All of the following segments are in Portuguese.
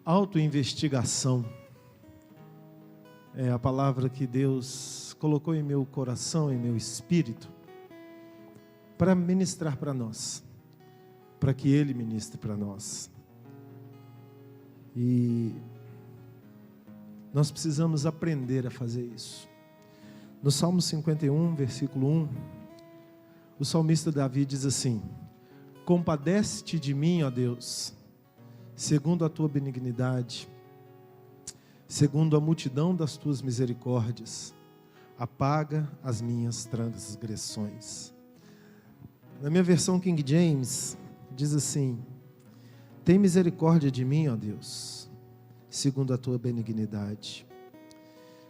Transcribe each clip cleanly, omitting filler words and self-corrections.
Autoinvestigação é a palavra que Deus colocou em meu coração, em meu espírito, para ministrar para nós, para que Ele ministre para nós. E nós precisamos aprender a fazer isso. No Salmo 51, versículo 1, o salmista Davi diz assim: compadece-te de mim, ó Deus, segundo a tua benignidade, segundo a multidão das tuas misericórdias, apaga as minhas transgressões. Na minha versão King James, diz assim: tem misericórdia de mim, ó Deus, segundo a tua benignidade,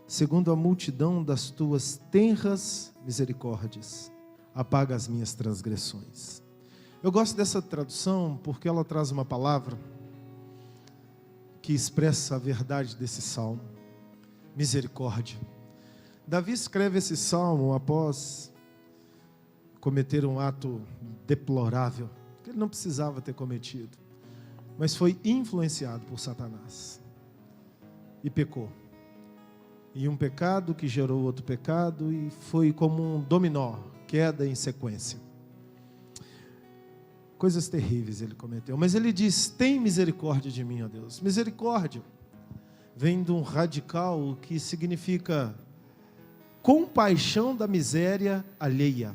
segundo a multidão das tuas tenras misericórdias, apaga as minhas transgressões. Eu gosto dessa tradução porque ela traz uma palavra que expressa a verdade desse salmo: misericórdia. Davi escreve esse salmo após cometer um ato deplorável, que ele não precisava ter cometido, mas foi influenciado por Satanás e pecou. E um pecado que gerou outro pecado, e foi como um dominó, queda em sequência. Coisas terríveis ele cometeu, mas ele diz: tem misericórdia de mim, ó Deus. Misericórdia vem de um radical que significa compaixão da miséria alheia.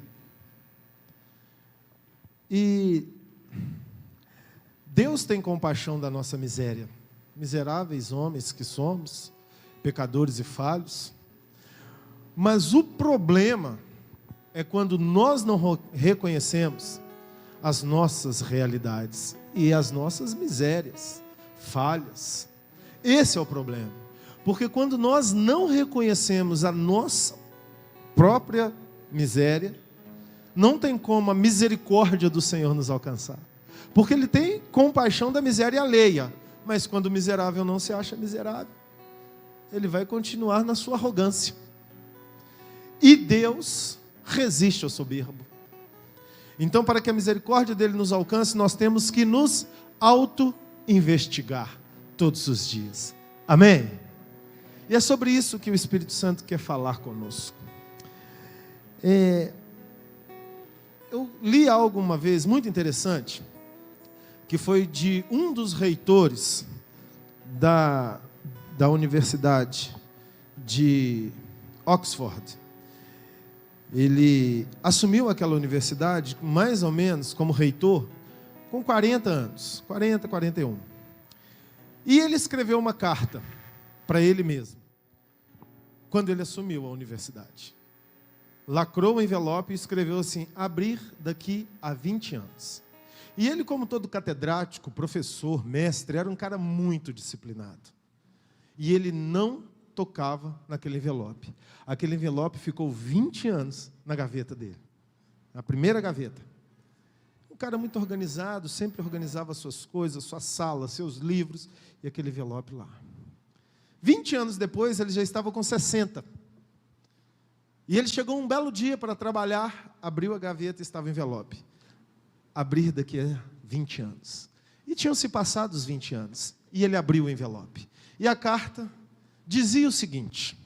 E Deus tem compaixão da nossa miséria, miseráveis homens que somos, pecadores e falhos. Mas o problema é quando nós não reconhecemos as nossas realidades e as nossas misérias, falhas. Esse é o problema. Porque quando nós não reconhecemos a nossa própria miséria, não tem como a misericórdia do Senhor nos alcançar. Porque Ele tem compaixão da miséria alheia, mas quando o miserável não se acha miserável, ele vai continuar na sua arrogância. E Deus resiste ao soberbo. Então, para que a misericórdia dele nos alcance, nós temos que nos auto-investigar todos os dias. Amém? E é sobre isso que o Espírito Santo quer falar conosco. Eu li algo uma vez muito interessante, que foi de um dos reitores da Universidade de Oxford. Ele assumiu aquela universidade, mais ou menos, como reitor, com 40 anos, 40, 41. E ele escreveu uma carta para ele mesmo, quando ele assumiu a universidade. Lacrou o envelope e escreveu assim: abrir daqui a 20 anos. E ele, como todo catedrático, professor, mestre, era um cara muito disciplinado. E ele não tocava naquele envelope. Aquele envelope ficou 20 anos na gaveta dele, na primeira gaveta. Um cara muito organizado, sempre organizava suas coisas, sua sala, seus livros, e aquele envelope lá. 20 anos depois, ele já estava com 60. E ele chegou um belo dia para trabalhar, abriu a gaveta e estava o envelope. Abrir daqui a 20 anos. E tinham se passado os 20 anos. E ele abriu o envelope. E a carta dizia o seguinte: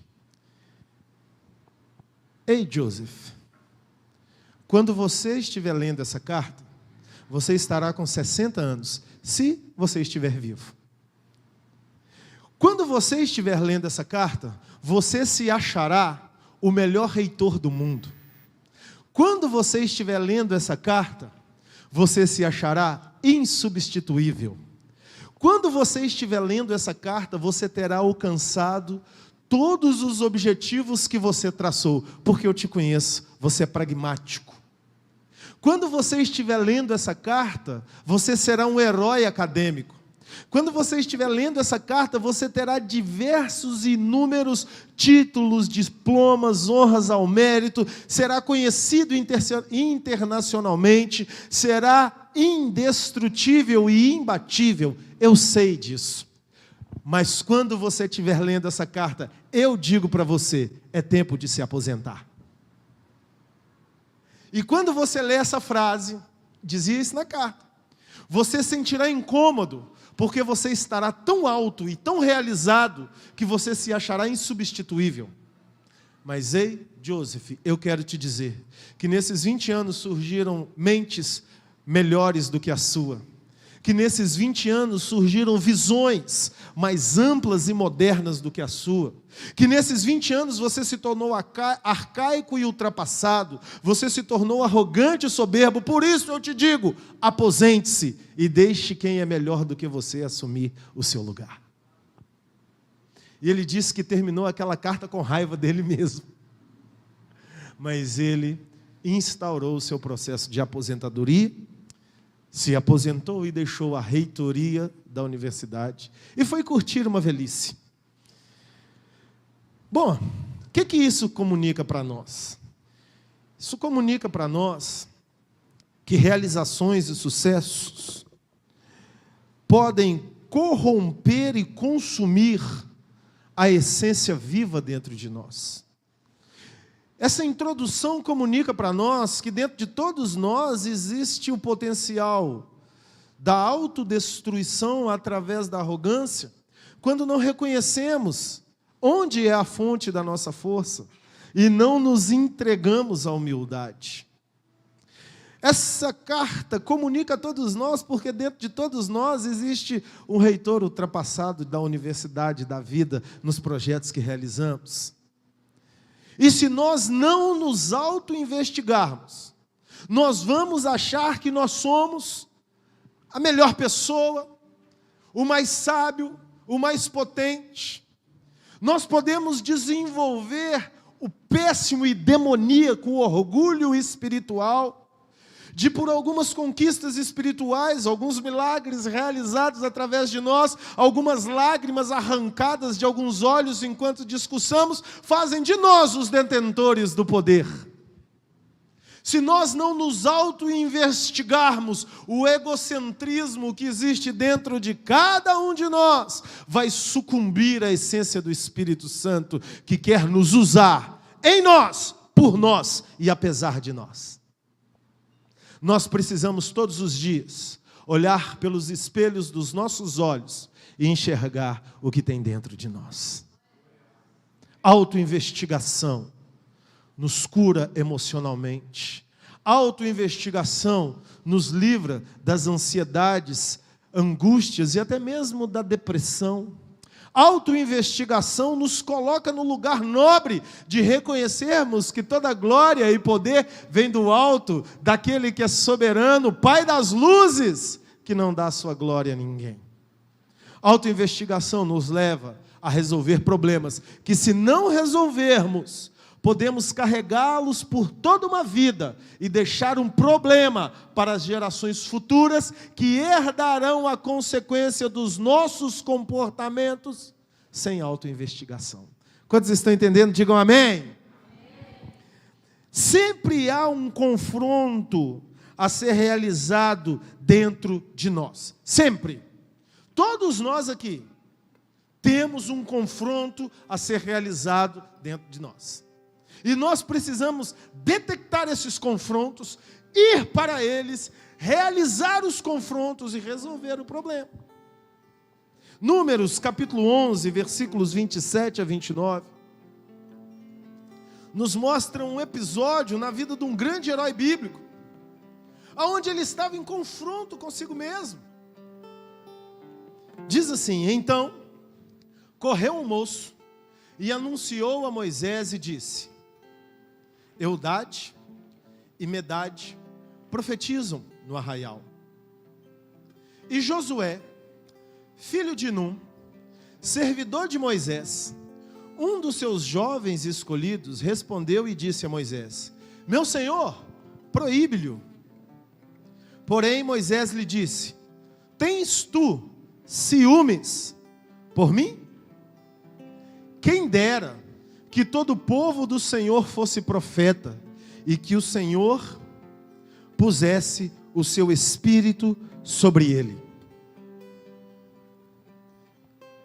ei, Joseph, quando você estiver lendo essa carta, você estará com 60 anos, se você estiver vivo. Quando você estiver lendo essa carta, você se achará o melhor reitor do mundo. Quando você estiver lendo essa carta, você se achará insubstituível. Quando você estiver lendo essa carta, você terá alcançado todos os objetivos que você traçou, porque eu te conheço, você é pragmático. Quando você estiver lendo essa carta, você será um herói acadêmico. Quando você estiver lendo essa carta, você terá diversos e inúmeros títulos, diplomas, honras ao mérito, será conhecido internacionalmente, será indestrutível e imbatível. Eu sei disso. Mas quando você estiver lendo essa carta, eu digo para você, é tempo de se aposentar. E quando você lê essa frase, dizia isso na carta, Você sentirá incômodo, porque você estará tão alto e tão realizado que você se achará insubstituível. Mas ei, Joseph, eu quero te dizer que nesses 20 anos surgiram mentes melhores do que a sua. Que nesses 20 anos surgiram visões mais amplas e modernas do que a sua. Que nesses 20 anos você se tornou arcaico e ultrapassado. Você se tornou arrogante e soberbo. Por isso eu te digo, aposente-se e deixe quem é melhor do que você assumir o seu lugar. E ele disse que terminou aquela carta com raiva dele mesmo. Mas ele instaurou o seu processo de aposentadoria, se aposentou e deixou a reitoria da universidade e foi curtir uma velhice. Bom, o que isso comunica para nós? Isso comunica para nós que realizações e sucessos podem corromper e consumir a essência viva dentro de nós. Essa introdução comunica para nós que dentro de todos nós existe o potencial da autodestruição através da arrogância, quando não reconhecemos onde é a fonte da nossa força e não nos entregamos à humildade. Essa carta comunica a todos nós, porque dentro de todos nós existe um reitor ultrapassado da universidade, da vida, nos projetos que realizamos. E se nós não nos auto-investigarmos, nós vamos achar que nós somos a melhor pessoa, o mais sábio, o mais potente. Nós podemos desenvolver o péssimo e demoníaco orgulho espiritual, de por algumas conquistas espirituais, alguns milagres realizados através de nós, algumas lágrimas arrancadas de alguns olhos enquanto discussamos, fazem de nós os detentores do poder. Se nós não nos auto-investigarmos, o egocentrismo que existe dentro de cada um de nós vai sucumbir à essência do Espírito Santo, que quer nos usar em nós, por nós e apesar de nós. Nós precisamos todos os dias olhar pelos espelhos dos nossos olhos e enxergar o que tem dentro de nós. Autoinvestigação nos cura emocionalmente. Autoinvestigação nos livra das ansiedades, angústias e até mesmo da depressão. Autoinvestigação nos coloca no lugar nobre de reconhecermos que toda glória e poder vem do alto, daquele que é soberano, Pai das luzes, que não dá sua glória a ninguém. Autoinvestigação nos leva a resolver problemas que, se não resolvermos, podemos carregá-los por toda uma vida e deixar um problema para as gerações futuras que herdarão a consequência dos nossos comportamentos sem autoinvestigação. Quantos estão entendendo? Digam amém. Sempre há um confronto a ser realizado dentro de nós. Sempre. Todos nós aqui temos um confronto a ser realizado dentro de nós. E nós precisamos detectar esses confrontos, ir para eles, realizar os confrontos e resolver o problema. Números, capítulo 11, versículos 27 a 29, nos mostra um episódio na vida de um grande herói bíblico, onde ele estava em confronto consigo mesmo. Diz assim: então, correu um moço e anunciou a Moisés e disse: Eudade e Medade profetizam no arraial. E Josué, filho de Num, servidor de Moisés, um dos seus jovens escolhidos, respondeu e disse a Moisés: meu senhor, proíbe-lhe. Porém Moisés lhe disse: tens tu ciúmes por mim? Quem dera que todo o povo do Senhor fosse profeta, e que o Senhor pusesse o seu espírito sobre ele.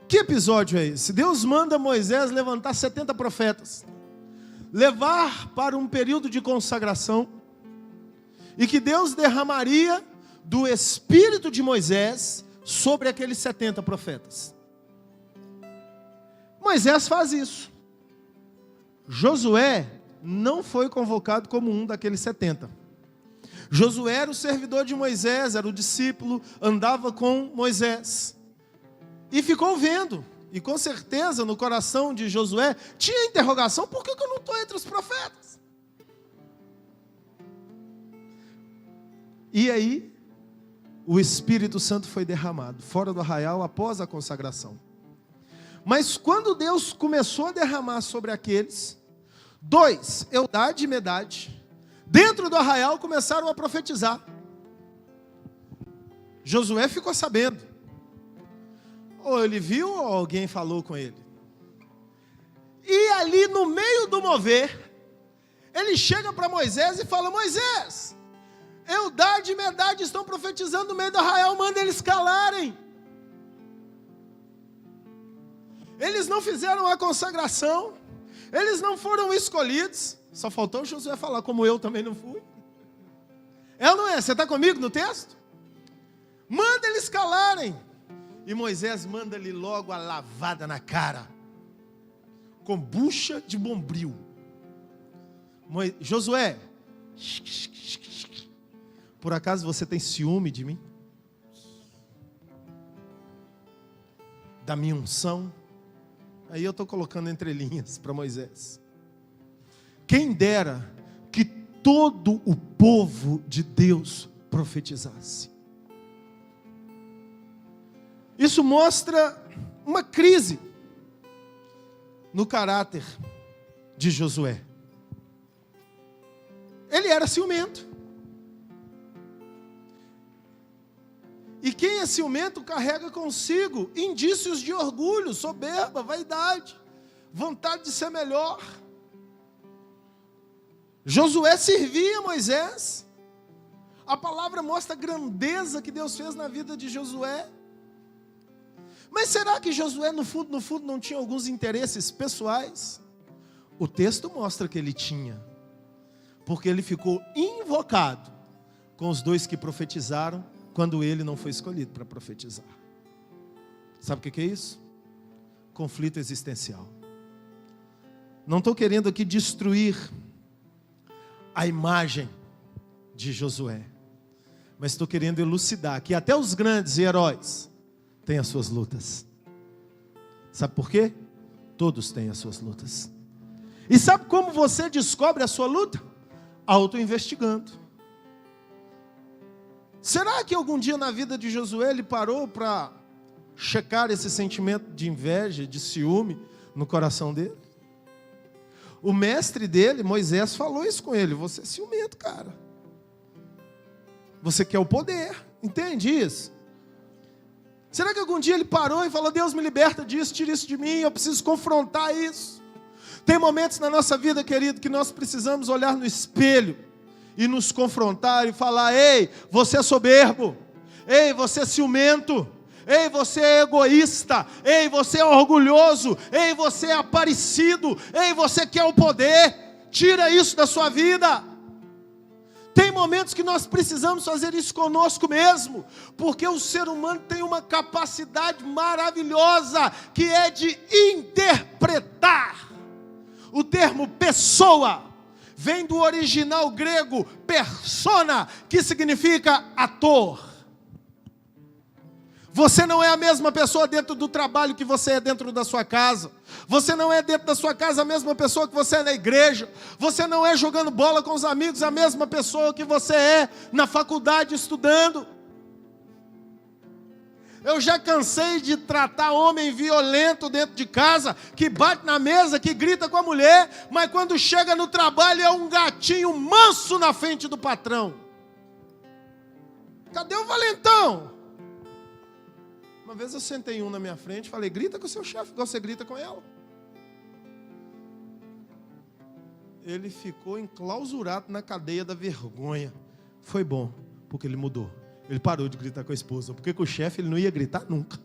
Que episódio é esse? Deus manda Moisés levantar 70 profetas, levar para um período de consagração, e que Deus derramaria do espírito de Moisés sobre aqueles 70 profetas. Moisés faz isso. Josué não foi convocado como um daqueles 70. Josué era o servidor de Moisés, era o discípulo, andava com Moisés. E ficou vendo. E com certeza no coração de Josué tinha interrogação: por que eu não estou entre os profetas? E aí, o Espírito Santo foi derramado, fora do arraial, após a consagração. Mas quando Deus começou a derramar sobre aqueles, dois, Eldade e Medade, dentro do arraial começaram a profetizar. Josué ficou sabendo. Ou ele viu ou alguém falou com ele. E ali no meio do mover, ele chega para Moisés e fala: Moisés, Eldade e Medade estão profetizando no meio do arraial, manda eles calarem. Eles não fizeram a consagração, eles não foram escolhidos. Só faltou Josué falar: como eu também não fui. É ou não é? Você está comigo no texto? Manda eles calarem. E Moisés manda-lhe logo a lavada na cara, com bucha de bombril. Josué, por acaso você tem ciúme de mim? Da minha unção? Aí eu estou colocando entre linhas para Moisés. Quem dera que todo o povo de Deus profetizasse. Isso mostra uma crise no caráter de Josué. Ele era ciumento. E quem é ciumento carrega consigo indícios de orgulho, soberba, vaidade, vontade de ser melhor. Josué servia Moisés. A palavra mostra a grandeza que Deus fez na vida de Josué. Mas será que Josué, no fundo, não tinha alguns interesses pessoais? O texto mostra que ele tinha. Porque ele ficou invocado com os dois que profetizaram, quando ele não foi escolhido para profetizar. Sabe o que é isso? Conflito existencial. Não estou querendo aqui destruir a imagem de Josué, mas estou querendo elucidar que até os grandes heróis têm as suas lutas. Sabe por quê? Todos têm as suas lutas. E sabe como você descobre a sua luta? Auto-investigando. Será que algum dia na vida de Josué ele parou para checar esse sentimento de inveja, de ciúme no coração dele? O mestre dele, Moisés, falou isso com ele: você é ciumento, cara. Você quer o poder, entende isso? Será que algum dia ele parou e falou: Deus, me liberta disso, tira isso de mim, eu preciso confrontar isso? Tem momentos na nossa vida, querido, que nós precisamos olhar no espelho e nos confrontar e falar: ei, você é soberbo, ei, você é ciumento, ei, você é egoísta, ei, você é orgulhoso, ei, você é aparecido, ei, você quer o poder, tira isso da sua vida. Tem momentos que nós precisamos fazer isso conosco mesmo, porque o ser humano tem uma capacidade maravilhosa, que é de interpretar. O termo pessoa vem do original grego persona, que significa ator. Você não é a mesma pessoa dentro do trabalho que você é dentro da sua casa. Você não é dentro da sua casa a mesma pessoa que você é na igreja. Você não é jogando bola com os amigos a mesma pessoa que você é na faculdade estudando. Eu já cansei de tratar homem violento dentro de casa, que bate na mesa, que grita com a mulher, mas quando chega no trabalho é um gatinho manso na frente do patrão. Cadê o valentão? Uma vez eu sentei um na minha frente e falei: grita com o seu chefe, igual você grita com ela. Ele ficou enclausurado na cadeia da vergonha. Foi bom, porque ele mudou. Ele parou de gritar com a esposa, porque com o chefe ele não ia gritar nunca.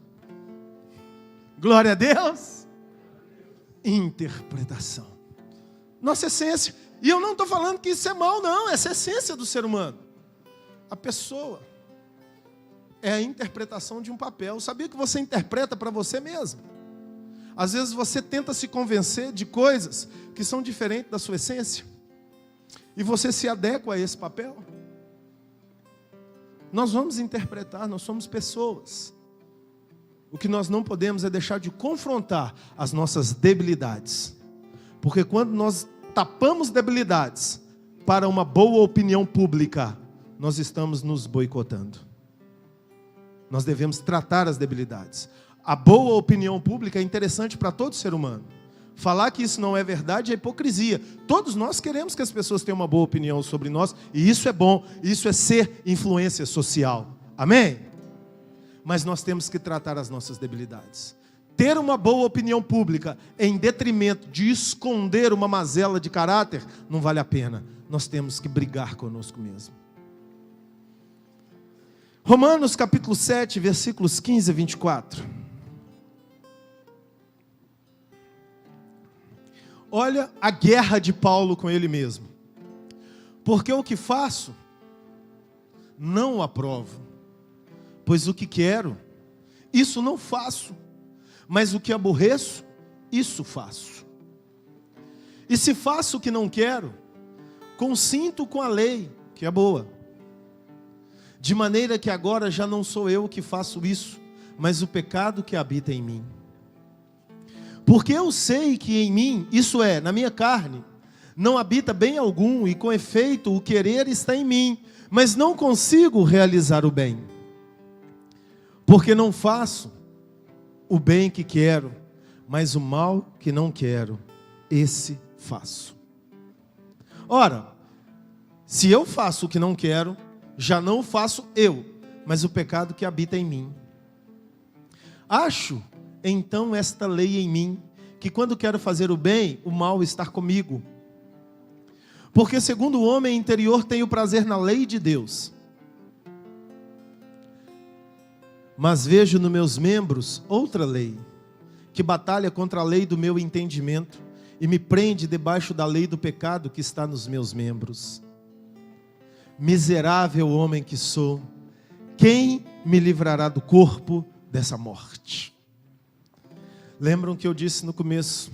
Glória a Deus. Interpretação. Nossa essência. E eu não estou falando que isso é mal, não. Essa é a essência do ser humano. A pessoa é a interpretação de um papel. Sabia que você interpreta para você mesmo? Às vezes você tenta se convencer de coisas que são diferentes da sua essência. E você se adequa a esse papel. Nós vamos interpretar, nós somos pessoas. O que nós não podemos é deixar de confrontar as nossas debilidades. Porque quando nós tapamos debilidades para uma boa opinião pública, nós estamos nos boicotando. Nós devemos tratar as debilidades. A boa opinião pública é interessante para todo ser humano. Falar que isso não é verdade é hipocrisia. Todos nós queremos que as pessoas tenham uma boa opinião sobre nós, e isso é bom, isso é ser influência social. Amém? Mas nós temos que tratar as nossas debilidades. Ter uma boa opinião pública em detrimento de esconder uma mazela de caráter, não vale a pena. Nós temos que brigar conosco mesmo. Romanos capítulo 7, versículos 15 a 24. Olha a guerra de Paulo com ele mesmo. Porque o que faço, não aprovo. Pois o que quero, isso não faço. Mas o que aborreço, isso faço. E se faço o que não quero, consinto com a lei, que é boa. De maneira que agora já não sou eu que faço isso, mas o pecado que habita em mim. Porque eu sei que em mim, isso é, na minha carne, não habita bem algum, e com efeito o querer está em mim, mas não consigo realizar o bem. Porque não faço o bem que quero, mas o mal que não quero, esse faço. Ora, se eu faço o que não quero, já não o faço eu, mas o pecado que habita em mim. Acho, então, esta lei em mim, que quando quero fazer o bem, o mal está comigo. Porque segundo o homem interior tenho prazer na lei de Deus. Mas vejo nos meus membros outra lei, que batalha contra a lei do meu entendimento, e me prende debaixo da lei do pecado que está nos meus membros. Miserável homem que sou, quem me livrará do corpo dessa morte? Lembram que eu disse no começo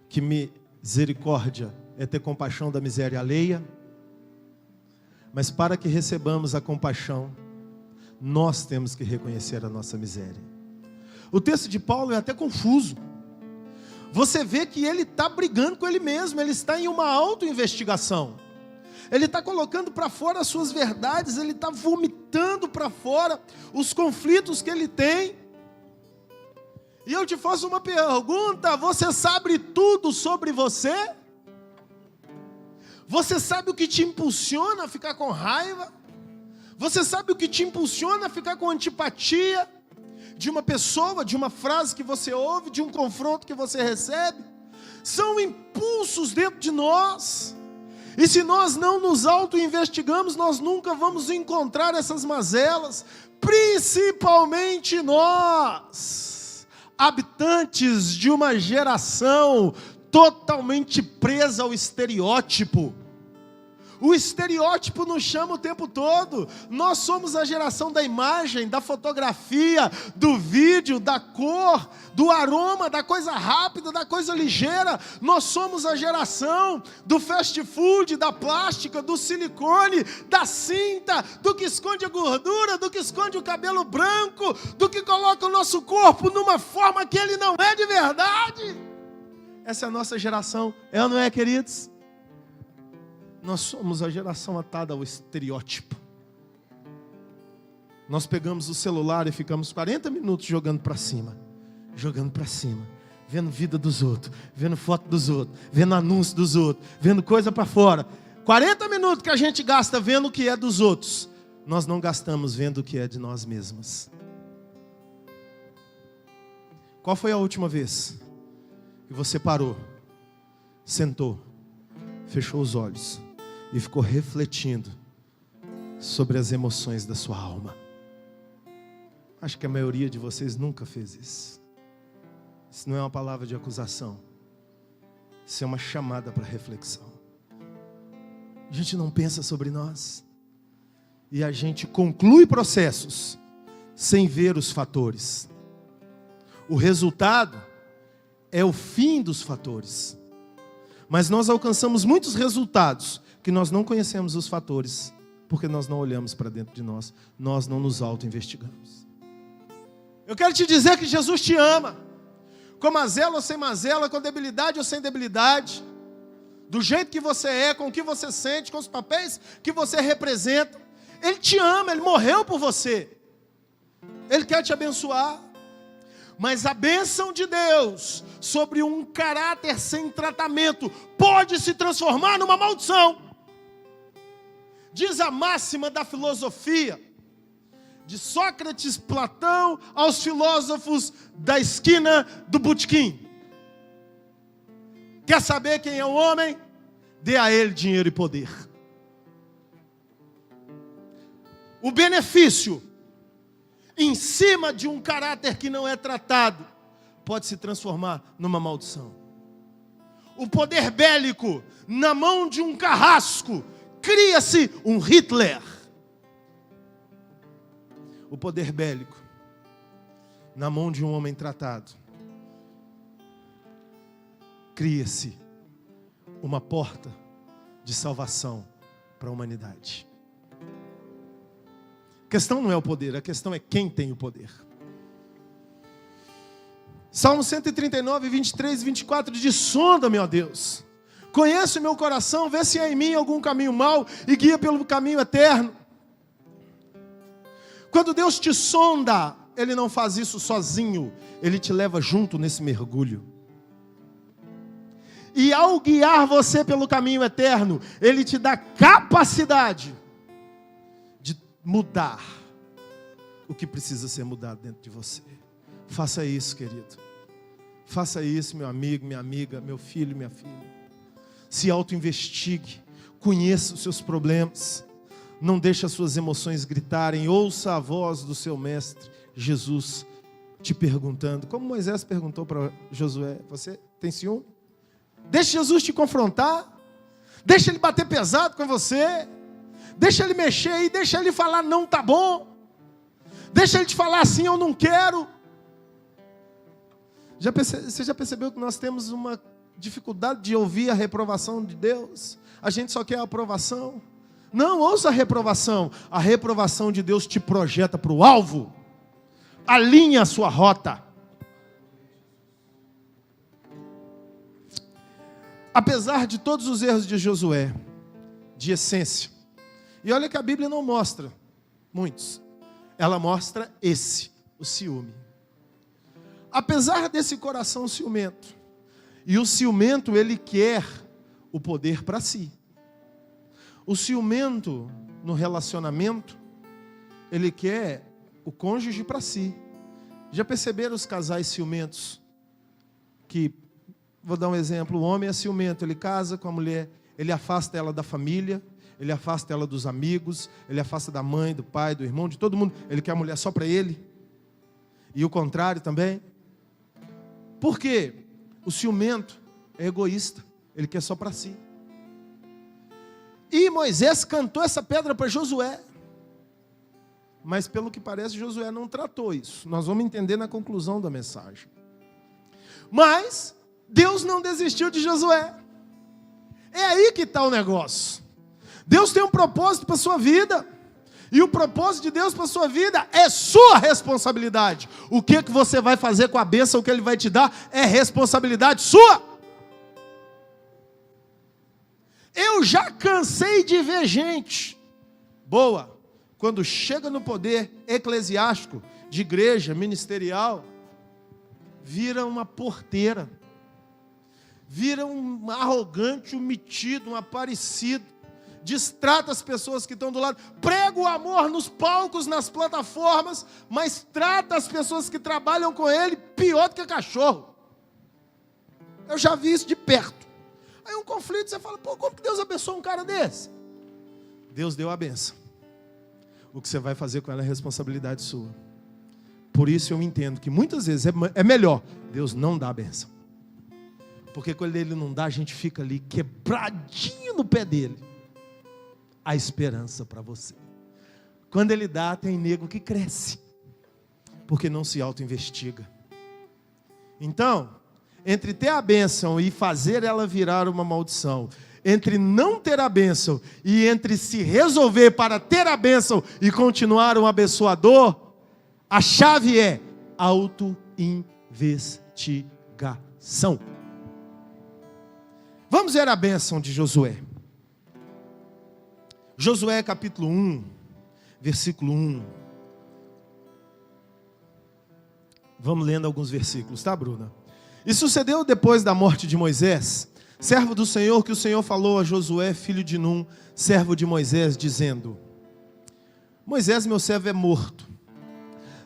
que misericórdia é ter compaixão da miséria alheia? Mas para que recebamos a compaixão, nós temos que reconhecer a nossa miséria. O texto de Paulo é até confuso. Você vê que ele está brigando com ele mesmo, ele está em uma auto-investigação. Ele está colocando para fora as suas verdades, ele está vomitando para fora os conflitos que ele tem. E eu te faço uma pergunta: você sabe tudo sobre você? Você sabe o que te impulsiona a ficar com raiva? Você sabe o que te impulsiona a ficar com antipatia de uma pessoa, de uma frase que você ouve, de um confronto que você recebe? São impulsos dentro de nós. E se nós não nos auto-investigamos, nós nunca vamos encontrar essas mazelas, principalmente nós, habitantes de uma geração totalmente presa ao estereótipo. O estereótipo nos chama o tempo todo. Nós somos a geração da imagem, da fotografia, do vídeo, da cor, do aroma, da coisa rápida, da coisa ligeira. Nós somos a geração do fast food, da plástica, do silicone, da cinta, do que esconde a gordura, do que esconde o cabelo branco, do que coloca o nosso corpo numa forma que ele não é de verdade. Essa é a nossa geração, é ou não é, queridos? Nós somos a geração atada ao estereótipo. Nós pegamos o celular e ficamos 40 minutos jogando para cima, vendo vida dos outros, vendo foto dos outros, vendo anúncio dos outros, vendo coisa para fora. 40 minutos que a gente gasta vendo o que é dos outros, nós não gastamos vendo o que é de nós mesmos. Qual foi a última vez que você parou, sentou, fechou os olhos e ficou refletindo sobre as emoções da sua alma? Acho que a maioria de vocês nunca fez isso. Isso não é uma palavra de acusação. Isso é uma chamada para reflexão. A gente não pensa sobre nós. E a gente conclui processos sem ver os fatores. O resultado é o fim dos fatores. Mas nós alcançamos muitos resultados que nós não conhecemos os fatores, porque nós não olhamos para dentro de nós, nós não nos auto-investigamos. Eu quero te dizer que Jesus te ama, com mazela ou sem mazela, com debilidade ou sem debilidade, do jeito que você é, com o que você sente, com os papéis que você representa. Ele te ama, Ele morreu por você. Ele quer te abençoar. Mas a bênção de Deus sobre um caráter sem tratamento pode se transformar numa maldição. Diz a máxima da filosofia, de Sócrates, Platão, aos filósofos da esquina do botequim. Quer saber quem é o homem? Dê a ele dinheiro e poder. O benefício em cima de um caráter que não é tratado pode se transformar numa maldição. O poder bélico na mão de um carrasco cria-se um Hitler. O poder bélico na mão de um homem tratado cria-se uma porta de salvação para a humanidade. A questão não é o poder, a questão é quem tem o poder. Salmo 139, 23 e 24 diz: sonda-me, ó Deus, conhece o meu coração, vê se há em mim algum caminho mau e guia pelo caminho eterno. Quando Deus te sonda, Ele não faz isso sozinho, Ele te leva junto nesse mergulho. E ao guiar você pelo caminho eterno, Ele te dá capacidade de mudar o que precisa ser mudado dentro de você. Faça isso, querido. Faça isso, meu amigo, minha amiga, meu filho, minha filha. Se auto-investigue, conheça os seus problemas. Não deixe as suas emoções gritarem. Ouça a voz do seu mestre, Jesus, te perguntando. Como Moisés perguntou para Josué: você tem ciúme? Deixa Jesus te confrontar. Deixa Ele bater pesado com você. Deixa Ele mexer aí. Deixa Ele falar: não tá bom. Deixa Ele te falar assim: eu não quero. Você já percebeu que nós temos uma dificuldade de ouvir a reprovação de Deus? A gente só quer a aprovação. Não ouça a reprovação. A reprovação de Deus te projeta para o alvo. Alinha a sua rota. Apesar de todos os erros de Josué, de essência, e olha que a Bíblia não mostra muitos, ela mostra esse, o ciúme. Apesar desse coração ciumento, e o ciumento ele quer o poder para si. O ciumento no relacionamento, ele quer o cônjuge para si. Já perceberam os casais ciumentos? Que, vou dar um exemplo, o homem é ciumento, ele casa com a mulher, ele afasta ela da família, ele afasta ela dos amigos, ele afasta da mãe, do pai, do irmão, de todo mundo. Ele quer a mulher só para ele. E o contrário também. Por quê? O ciumento é egoísta, ele quer só para si. E Moisés cantou essa pedra para Josué. Mas pelo que parece, Josué não tratou isso. Nós vamos entender na conclusão da mensagem. Mas Deus não desistiu de Josué. É aí que está o negócio. Deus tem um propósito para a sua vida. E o propósito de Deus para a sua vida é sua responsabilidade. O que você vai fazer com a bênção que Ele vai te dar é responsabilidade sua. Eu já cansei de ver gente boa, quando chega no poder eclesiástico, de igreja, ministerial, vira uma porteira, vira um arrogante, um metido, um aparecido, distrata as pessoas que estão do lado, prega o amor nos palcos, nas plataformas, mas trata as pessoas que trabalham com ele pior do que cachorro. Eu já vi isso de perto. Aí um conflito, você fala: pô, como que Deus abençoa um cara desse? Deus deu a benção. O que você vai fazer com ela é responsabilidade sua. Por isso eu entendo que muitas vezes é melhor Deus não dar a benção. Porque quando Ele não dá, a gente fica ali quebradinho no pé dele. A esperança para você. Quando Ele dá, tem nego que cresce. Porque não se auto-investiga. Então, entre ter a bênção e fazer ela virar uma maldição, entre não ter a bênção e entre se resolver para ter a bênção e continuar um abençoador, a chave é auto-investigação. Vamos ver a bênção de Josué. Josué capítulo 1, versículo 1. Vamos lendo alguns versículos, tá, Bruna? E sucedeu depois da morte de Moisés, servo do Senhor, que o Senhor falou a Josué, filho de Num, servo de Moisés, dizendo: Moisés, meu servo, é morto.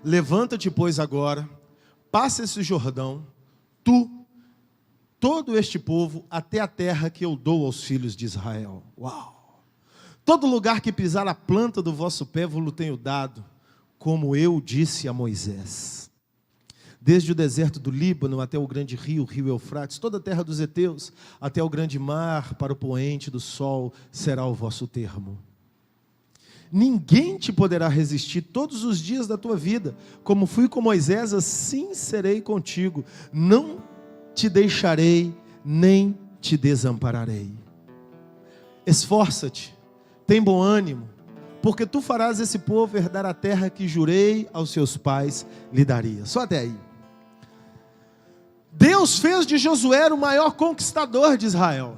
Levanta-te, pois, agora, passa esse Jordão, tu, todo este povo, até a terra que eu dou aos filhos de Israel. Uau! Todo lugar que pisar a planta do vosso pé, vos tenho dado, como eu disse a Moisés. Desde o deserto do Líbano até o grande rio, o rio Eufrates, toda a terra dos heteus, até o grande mar, para o poente do sol, será o vosso termo. Ninguém te poderá resistir todos os dias da tua vida. Como fui com Moisés, assim serei contigo. Não te deixarei, nem te desampararei. Esforça-te, tem bom ânimo, porque tu farás esse povo herdar a terra que jurei aos seus pais lhe daria. Só até aí. Deus fez de Josué o maior conquistador de Israel.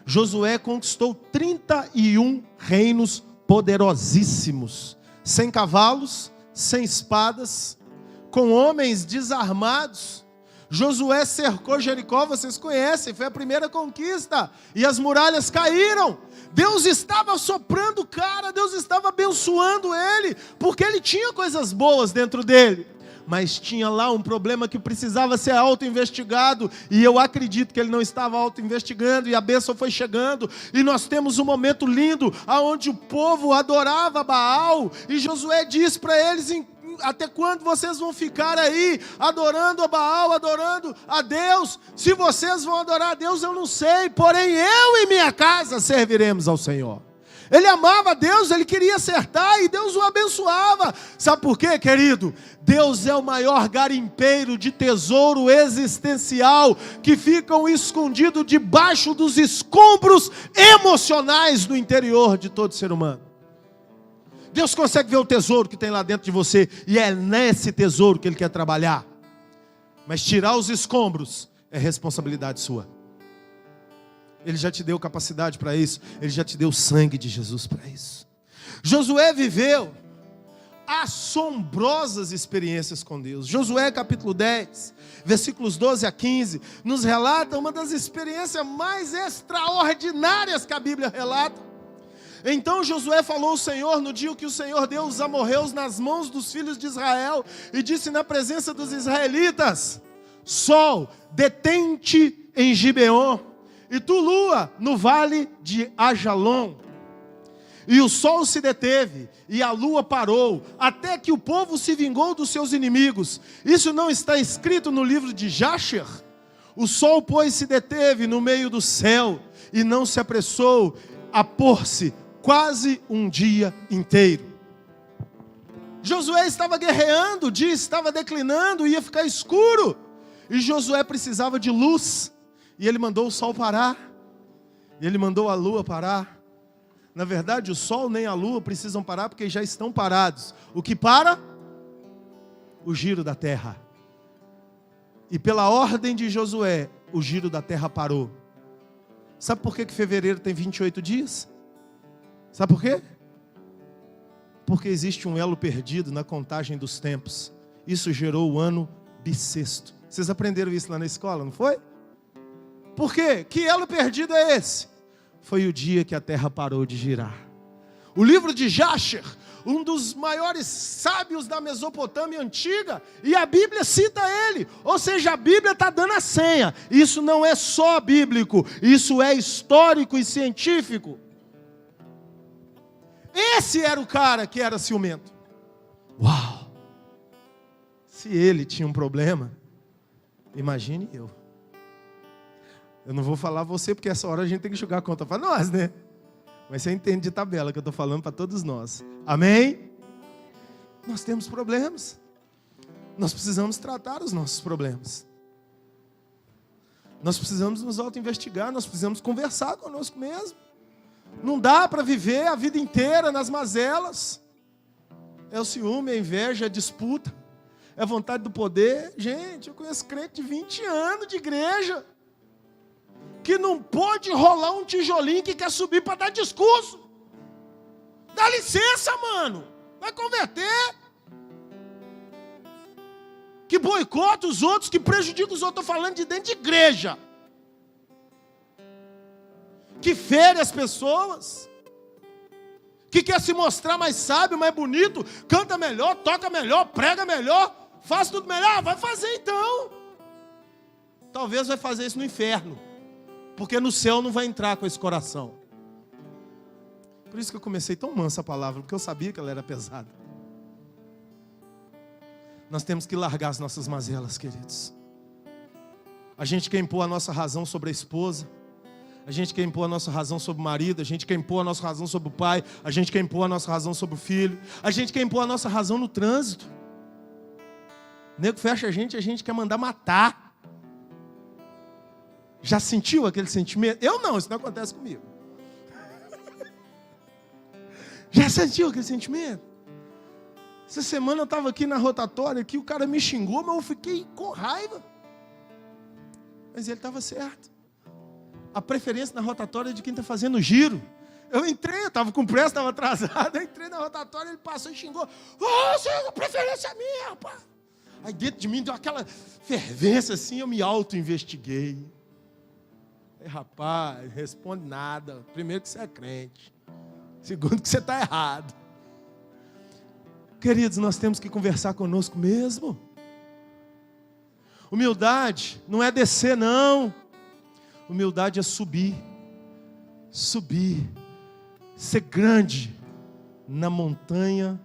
Josué conquistou 31 reinos poderosíssimos, sem cavalos, sem espadas, com homens desarmados. Josué cercou Jericó, vocês conhecem, foi a primeira conquista, e as muralhas caíram. Deus estava soprando o cara, Deus estava abençoando ele, porque ele tinha coisas boas dentro dele. Mas tinha lá um problema que precisava ser auto-investigado, e eu acredito que ele não estava auto-investigando, e a bênção foi chegando, e nós temos um momento lindo, onde o povo adorava Baal, e Josué diz para eles: até quando vocês vão ficar aí, adorando a Baal, adorando a Deus? Se vocês vão adorar a Deus, eu não sei, porém eu e minha casa serviremos ao Senhor. Ele amava a Deus, ele queria acertar, e Deus o abençoava. Sabe por quê, querido? Deus é o maior garimpeiro de tesouro existencial, que ficam escondidos debaixo dos escombros emocionais do interior de todo ser humano. Deus consegue ver o tesouro que tem lá dentro de você, e é nesse tesouro que Ele quer trabalhar. Mas tirar os escombros é responsabilidade sua. Ele já te deu capacidade para isso. Ele já te deu o sangue de Jesus para isso. Josué viveu assombrosas experiências com Deus. Josué capítulo 10, versículos 12 a 15, nos relata uma das experiências mais extraordinárias que a Bíblia relata. Então Josué falou ao Senhor no dia que o Senhor deu os amorreus nas mãos dos filhos de Israel, e disse na presença dos israelitas: Sol, detente em Gibeon, e tu, lua, no vale de Ajalon. E o sol se deteve, e a lua parou, até que o povo se vingou dos seus inimigos. Isso não está escrito no livro de Jasher? O sol, pois, se deteve no meio do céu, e não se apressou a pôr-se quase um dia inteiro. Josué estava guerreando, o dia estava declinando, ia ficar escuro, e Josué precisava de luz. E ele mandou o sol parar, e ele mandou a lua parar. Na verdade, o sol nem a lua precisam parar, porque já estão parados. O que para? O giro da terra. E pela ordem de Josué, o giro da terra parou. Sabe por que fevereiro tem 28 dias? Sabe por quê? Porque existe um elo perdido na contagem dos tempos. Isso gerou o ano bissexto. Vocês aprenderam isso lá na escola, não foi? Por quê? Que elo perdido é esse? Foi o dia que a terra parou de girar. O livro de Jasher, um dos maiores sábios da Mesopotâmia antiga, e a Bíblia cita ele. Ou seja, a Bíblia está dando a senha. Isso não é só bíblico, isso é histórico e científico. Esse era o cara que era ciumento. Uau! Se ele tinha um problema, imagine eu. Eu não vou falar você, porque essa hora a gente tem que jogar a conta para nós, né? Mas você entende de tabela que eu estou falando para todos nós. Amém? Nós temos problemas. Nós precisamos tratar os nossos problemas. Nós precisamos nos auto-investigar, nós precisamos conversar conosco mesmo. Não dá para viver a vida inteira nas mazelas. É o ciúme, é a inveja, é a disputa, é a vontade do poder. Gente, eu conheço crente de 20 anos de igreja, que não pode rolar um tijolinho que quer subir para dar discurso. Dá licença, mano, vai converter. Que boicota os outros, que prejudica os outros. Estou falando de dentro de igreja. Que fere as pessoas. Que quer se mostrar mais sábio, mais bonito. Canta melhor, toca melhor, prega melhor. Faz tudo melhor. Vai fazer então. Talvez vai fazer isso no inferno. Porque no céu não vai entrar com esse coração. Por isso que eu comecei tão mansa a palavra. Porque eu sabia que ela era pesada. Nós temos que largar as nossas mazelas, queridos. A gente quer impor a nossa razão sobre a esposa. A gente quer impor a nossa razão sobre o marido. A gente quer impor a nossa razão sobre o pai. A gente quer impor a nossa razão sobre o filho. A gente quer impor a nossa razão no trânsito. O nego fecha a gente quer mandar matar. Já sentiu aquele sentimento? Eu não, isso não acontece comigo. Já sentiu aquele sentimento? Essa semana eu estava aqui na rotatória, aqui o cara me xingou, mas eu fiquei com raiva. Mas ele estava certo. A preferência na rotatória é de quem está fazendo o giro. Eu entrei, eu estava com pressa, estava atrasado. Eu entrei na rotatória, ele passou e xingou. A preferência é minha, rapaz. Aí dentro de mim deu aquela fervência assim, eu me auto-investiguei. Aí, rapaz, responde nada. Primeiro que você é crente. Segundo que você está errado. Queridos, nós temos que conversar conosco mesmo. Humildade não é descer, não. Humildade é subir. Subir. Ser grande na montanha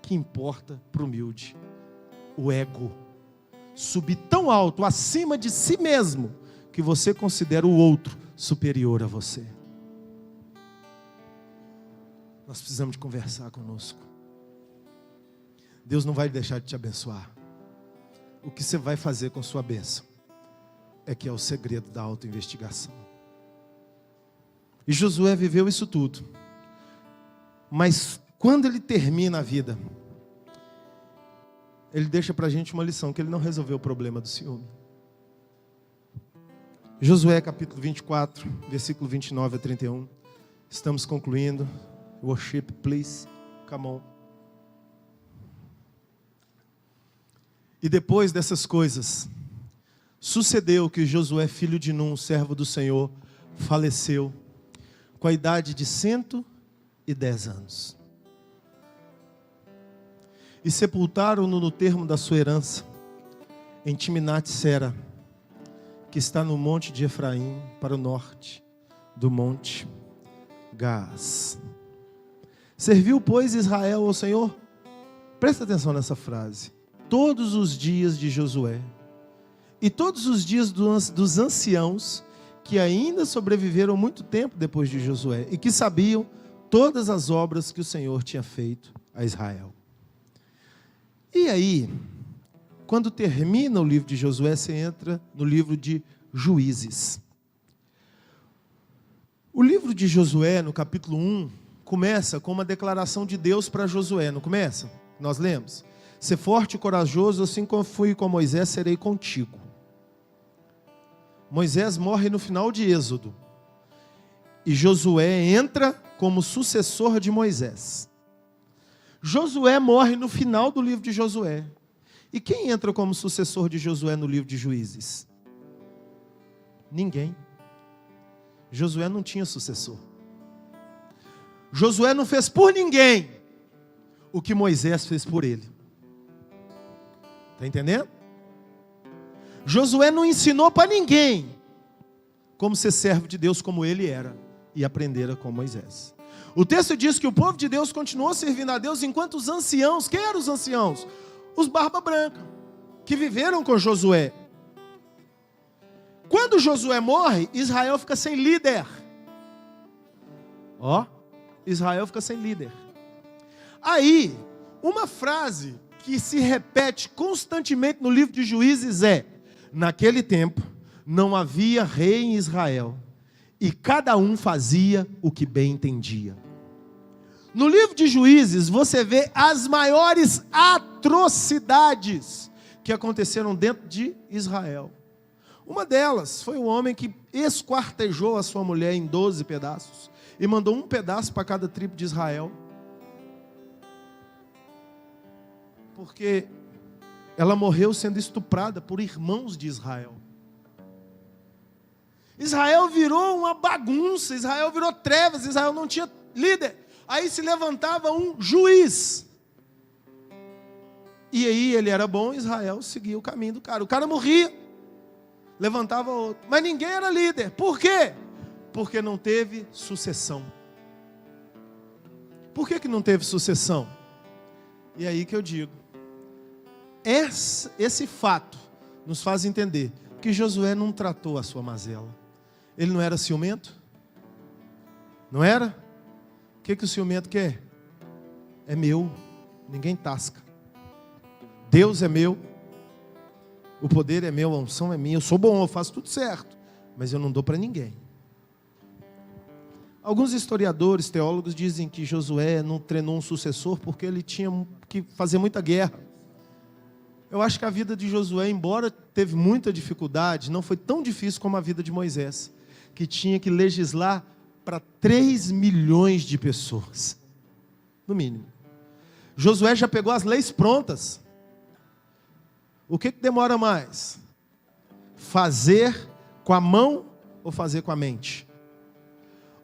que importa para o humilde. O ego. Subir tão alto, acima de si mesmo, que você considera o outro superior a você. Nós precisamos de conversar conosco. Deus não vai deixar de te abençoar. O que você vai fazer com sua bênção é que é o segredo da autoinvestigação. E Josué viveu isso tudo. Mas quando ele termina a vida, ele deixa para a gente uma lição, que ele não resolveu o problema do ciúme. Josué capítulo 24, versículo 29 a 31. Estamos concluindo. Worship, please. Come on. E depois dessas coisas, sucedeu que Josué, filho de Num, servo do Senhor, faleceu com a idade de 110 anos. E sepultaram-no no termo da sua herança, em Timnat-Sera, que está no monte de Efraim, para o norte do monte Gaás. Serviu, pois, Israel ao Senhor? Presta atenção nessa frase. Todos os dias de Josué, e todos os dias dos anciãos, que ainda sobreviveram muito tempo depois de Josué, e que sabiam todas as obras que o Senhor tinha feito a Israel. E aí, quando termina o livro de Josué, você entra no livro de Juízes. O livro de Josué, no capítulo 1, começa com uma declaração de Deus para Josué, não começa? Nós lemos. Ser forte e corajoso, assim como fui com Moisés, serei contigo. Moisés morre no final de Êxodo. E Josué entra como sucessor de Moisés. Josué morre no final do livro de Josué. E quem entra como sucessor de Josué no livro de Juízes? Ninguém. Josué não tinha sucessor. Josué não fez por ninguém o que Moisés fez por ele. Está entendendo? Josué não ensinou para ninguém como ser servo de Deus como ele era e aprendera com Moisés. O texto diz que o povo de Deus continuou servindo a Deus enquanto os anciãos, quem eram os anciãos? Os barba branca, que viveram com Josué. Quando Josué morre, Israel fica sem líder. Israel fica sem líder. Aí, uma frase que se repete constantemente no livro de Juízes é: naquele tempo não havia rei em Israel, e cada um fazia o que bem entendia. No livro de Juízes você vê as maiores atrocidades que aconteceram dentro de Israel. Uma delas foi o homem que esquartejou a sua mulher em 12 pedaços e mandou um pedaço para cada tribo de Israel, porque ela morreu sendo estuprada por irmãos de Israel. Israel virou uma bagunça, Israel virou trevas, Israel não tinha líder. Aí se levantava um juiz, e aí ele era bom, Israel seguia o caminho do cara. O cara morria, levantava outro, mas ninguém era líder. Por quê? Porque não teve sucessão. Por que não teve sucessão? E aí que eu digo, esse fato nos faz entender que Josué não tratou a sua mazela. Ele não era ciumento? Não era? O que o ciumento quer? É meu, ninguém tasca. Deus é meu, o poder é meu, a unção é minha, eu sou bom, eu faço tudo certo, mas eu não dou para ninguém. Alguns historiadores, teólogos dizem que Josué não treinou um sucessor porque ele tinha que fazer muita guerra. Eu acho que a vida de Josué, embora teve muita dificuldade, não foi tão difícil como a vida de Moisés, que tinha que legislar para 3 milhões de pessoas, no mínimo. Josué já pegou as leis prontas. O que demora mais? Fazer com a mão ou fazer com a mente?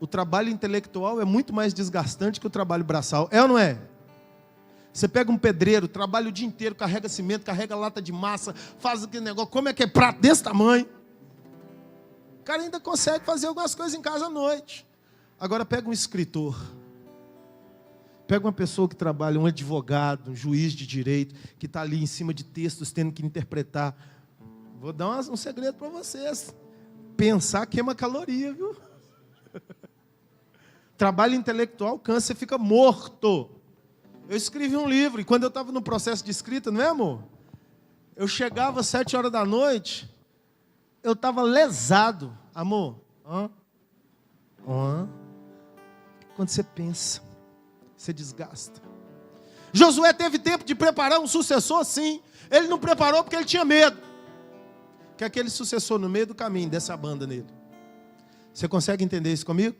O trabalho intelectual é muito mais desgastante que o trabalho braçal, é ou não é? Você pega um pedreiro, trabalha o dia inteiro, carrega cimento, carrega lata de massa, faz aquele negócio, como é que é prato desse tamanho? O cara ainda consegue fazer algumas coisas em casa à noite. Agora pega um escritor, pega uma pessoa que trabalha, um advogado, um juiz de direito, que está ali em cima de textos, tendo que interpretar. Vou dar um segredo para vocês. Pensar queima caloria, viu? Trabalho intelectual cansa, você fica morto. Eu escrevi um livro, e quando eu estava no processo de escrita, não é, amor? Eu chegava às 7 horas da noite, eu estava lesado. Amor, quando você pensa, você desgasta. Josué teve tempo de preparar um sucessor, sim. Ele não preparou porque ele tinha medo que aquele sucessor no meio do caminho desse a banda nele. Você consegue entender isso comigo?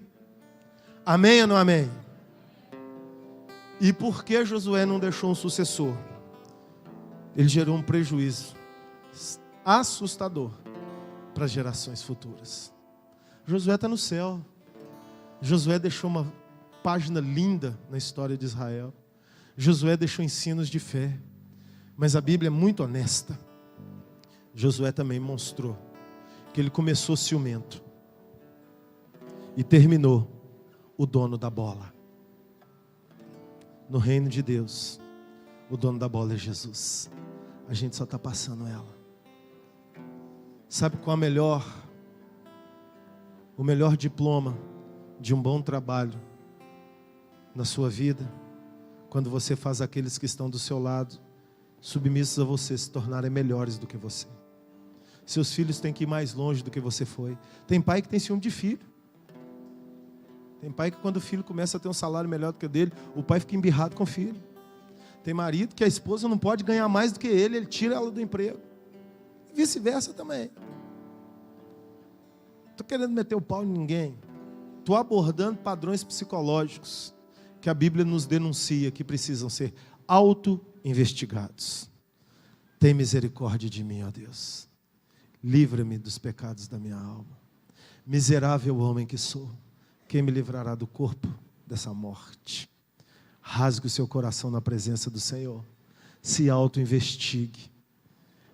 Amém ou não amém? E por que Josué não deixou um sucessor? Ele gerou um prejuízo assustador para as gerações futuras. Josué está no céu. Josué deixou uma página linda na história de Israel. Josué deixou ensinos de fé. Mas a Bíblia é muito honesta. Josué também mostrou que ele começou ciumento e terminou o dono da bola. No reino de Deus, o dono da bola é Jesus. A gente só está passando ela. Sabe qual o melhor diploma de um bom trabalho na sua vida? Quando você faz aqueles que estão do seu lado, submissos a você, se tornarem melhores do que você. Seus filhos têm que ir mais longe do que você foi. Tem pai que tem ciúme de filho. Tem pai que quando o filho começa a ter um salário melhor do que o dele, o pai fica embirrado com o filho. Tem marido que a esposa não pode ganhar mais do que ele tira ela do emprego. Vice-versa também. Estou querendo meter o pau em ninguém. Estou abordando padrões psicológicos que a Bíblia nos denuncia que precisam ser auto-investigados. Tem misericórdia de mim, ó Deus. Livra-me dos pecados da minha alma. Miserável homem que sou. Quem me livrará do corpo dessa morte? Rasgue o seu coração na presença do Senhor. Se auto-investigue.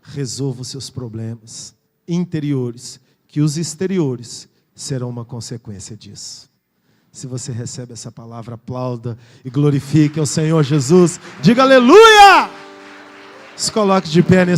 Resolva os seus problemas interiores, que os exteriores serão uma consequência disso. Se você recebe essa palavra, aplauda e glorifique ao Senhor Jesus. Diga aleluia! Se coloque de pé nesse